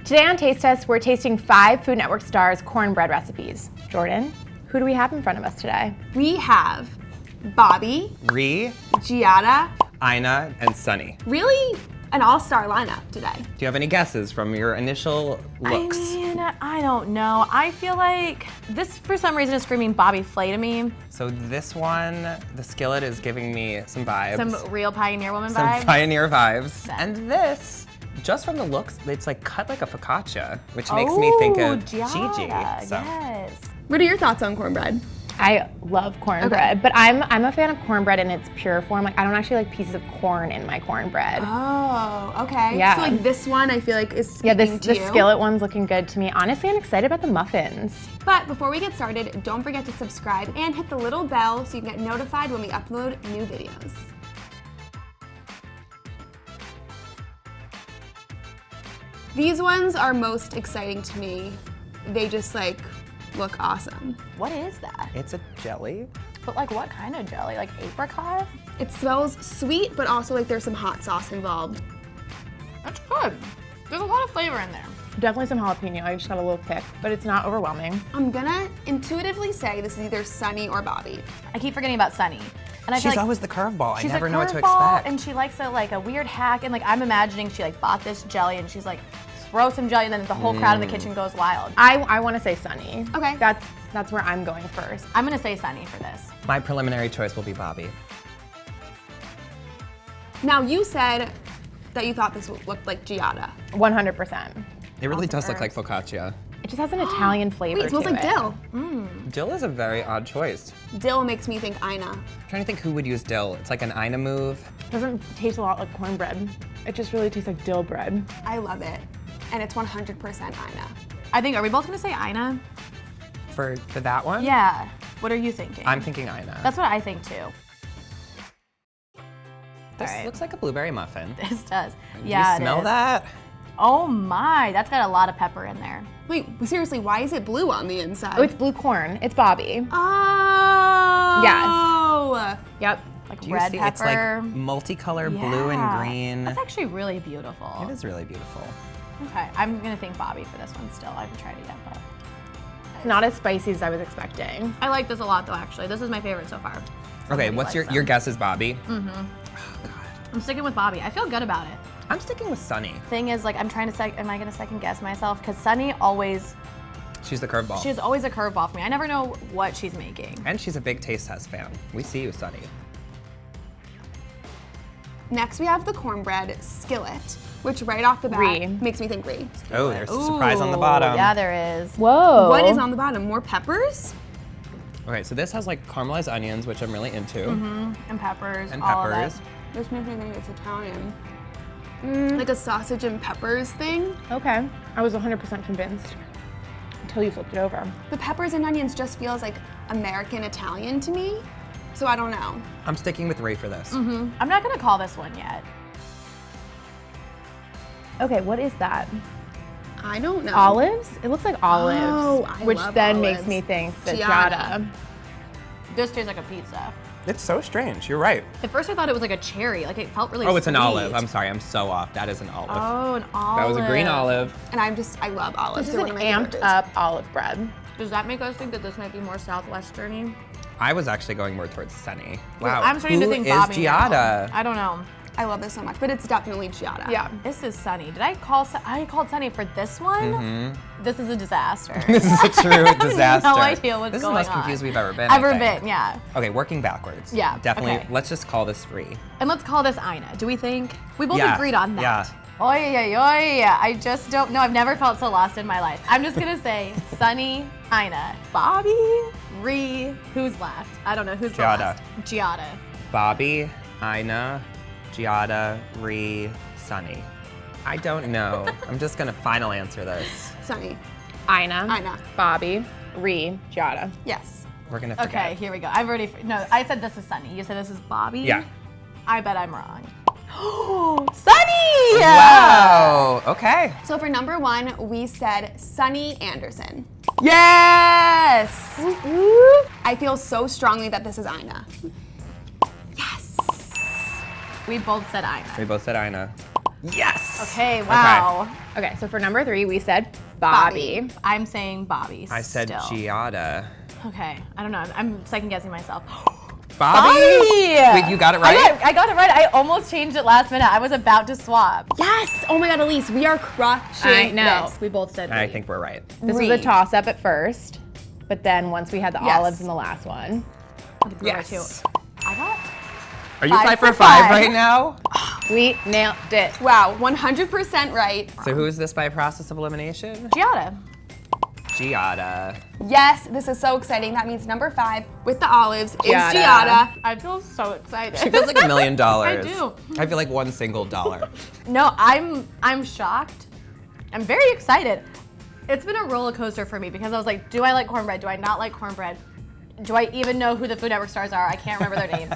Today on Taste Test, we're tasting 5 Food Network stars cornbread recipes. Jordan, who do we have in front of us today? We have Bobby, Ree, Giada, Ina, and Sunny. really an all-star lineup today. Do you have any guesses from your initial looks? I mean, I don't know. I feel like this, for some reason, is screaming Bobby Flay to me. So this one, the skillet is giving me some vibes. Some real Pioneer Woman Some vibes. pioneer vibes. Yeah. And this, just from the looks, it's like cut like a focaccia, which makes me think of Gigi. So. Yes. What are your thoughts on cornbread? I love cornbread, but I'm a fan of cornbread in its pure form. Like, I don't actually like pieces of corn in my cornbread. Oh, okay. Yeah. So like this one I feel like is Yeah, speaking the to you. skillet one's looking good to me. Honestly, I'm excited about the muffins. But before we get started, don't forget to subscribe and hit the little bell so you can get notified when we upload new videos. These ones are most exciting to me. They just like look awesome. What is that? It's a jelly. But like, what kind of jelly? Like apricot? It smells sweet, but also like there's some hot sauce involved. That's good. There's a lot of flavor in there. Definitely some jalapeno. I just got a little kick, but it's not overwhelming. I'm gonna intuitively say this is either Sunny or Bobby. I keep forgetting about Sunny. And I feel She's like always the curveball. I she's never a know what to curveball, expect. and she likes a weird hack, and like I'm imagining she like bought this jelly and she's like, throw some jelly, and then the whole crowd in the kitchen goes wild. I want to say Sunny. Okay. That's where I'm going first. I'm gonna say Sunny for this. My preliminary choice will be Bobby. Now you said that you thought this looked like Giada. 100%. It really does look like focaccia. It just has an Italian flavor. Wait, it smells to like dill. Dill is a very odd choice. Dill makes me think Ina. I'm trying to think who would use dill. It's like an Ina move. It doesn't taste a lot like cornbread. It just really tastes like dill bread. I love it. And it's 100% Ina. I think, are we both gonna say Ina? For that one? Yeah. What are you thinking? I'm thinking Ina. That's what I think too. This Alright. looks like a blueberry muffin. This does. Do Yeah, you smell it is. that? Oh my, that's got a lot of pepper in there. Wait, seriously, why is it blue on the inside? Oh, it's blue corn. It's Bobby. Oh! Yes. Yep. Like Do you red see? pepper. It's like multicolor blue and Yeah. green. That's actually really beautiful. It is really beautiful. Okay, I'm gonna think Bobby for this one still. I haven't tried it yet, but. It's not as spicy as I was expecting. I like this a lot though, actually. This is my favorite so far. Okay, Somebody what's likes your them. guess is Bobby? I'm sticking with Bobby. I feel good about it. I'm sticking with Sunny. Thing is, like, I'm trying to am I gonna second guess myself? Because Sunny always, She's the curveball. she's always a curveball for me. I never know what she's making. And she's a big Taste Test fan. We see you, Sunny. Next we have the Cornbread Skillet, which right off the bat Ree. makes me think Ree. Oh, there's a surprise on the Ooh, bottom. Yeah, there is. Whoa. What is on the bottom? More peppers? Okay, so this has like caramelized onions, which I'm really into. And peppers. And all peppers. Of that. This makes me think it's Italian. Like a sausage and peppers thing. Okay. I was 100% convinced until you flipped it over. The peppers and onions just feels like American Italian to me. So I don't know. I'm sticking with Ray for this. I'm not gonna call this one yet. Okay, what is that? I don't know. Olives? It looks like olives, Oh, I which love then olives. makes me think that Giada. Giada. This tastes like a pizza. It's so strange. You're right. At first I thought it was like a cherry. Like it felt really Oh, it's an sweet. olive. I'm sorry. I'm so off. That is an olive. Oh, an olive. That was a green olive. And I love olives. This is They're an one of my favorite amped foods. up olive bread. Does that make us think that this might be more southwesterny? I was actually going more towards Sunny. Wow. I'm starting to Who think is Bobby now. Giada? I don't know. I love this so much, but it's definitely Giada. Yeah. This is Sunny. Did I call? I called Sunny for this one. This is a disaster. This is a true disaster. No idea what's This is going the most on. confused we've ever been. I Ever think. been? Yeah. Okay, working backwards. Yeah, Definitely. okay. Let's just call this free. And let's call this Ina. Do we think? We both Yeah, agreed on that. yeah. I just don't know. I've never felt so lost in my life. I'm just gonna say Sunny, Ina, Bobby, Ree. Who's left? I don't know who's the Giada. last. Giada. Bobby, Ina, Giada, Ree, Sunny. I don't know. I'm just gonna final answer this. Sunny. Ina. Bobby. Ree. Giada. Yes. We're gonna forget. Okay, here we go. I've already. No, I said this is Sunny. You said this is Bobby. Yeah. I bet I'm wrong. Sunny! Wow. Okay. So for number one, we said Sunny Anderson. Yes. I feel so strongly that this is Ina. Yes. We both said Ina. We both said Ina. Yes! Okay, wow. Okay, so for number 3, we said Bobby. I'm saying Bobby. I said still. Giada. Okay, I don't know. I'm second guessing myself. Bobby? Wait, you got it right? I got it right. I almost changed it last minute. I was about to swap. Yes! Oh my God, Elise, we are crushing I know. this. We both said I Ree. think we're right. This was a toss-up at first, but then once we had the olives in the last one. I think we were right, too. I got Are you 5 5 for for 5 5. right now? We nailed it. Wow, 100% right. So who is this by process of elimination? Giada. Giada. Yes, this is so exciting. That means number 5 with the olives is Giada. Giada. I feel so excited. She feels like $1 million. I do. I feel like $1 single dollar. No, I'm shocked. I'm very excited. It's been a roller coaster for me because I was like, do I like cornbread? Do I not like cornbread? Do I even know who the Food Network stars are? I can't remember their names.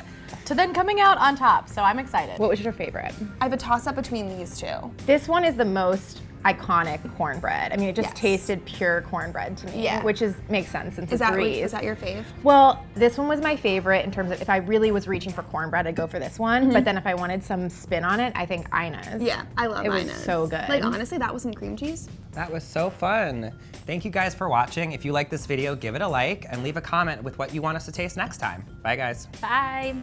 To then coming out on top, so I'm excited. What was your favorite? I have a toss-up between these two. This one is the most iconic cornbread. I mean, it just Yes. tasted pure cornbread to me, Yeah. which makes sense since Is it's that Ree's. your fave? Well, this one was my favorite in terms of if I really was reaching for cornbread, I'd go for this one. But then if I wanted some spin on it, I think Ina's. Yeah, I love It was Ina's. so good. Like honestly, that was some cream cheese. That was so fun. Thank you guys for watching. If you like this video, give it a like and leave a comment with what you want us to taste next time. Bye guys. Bye.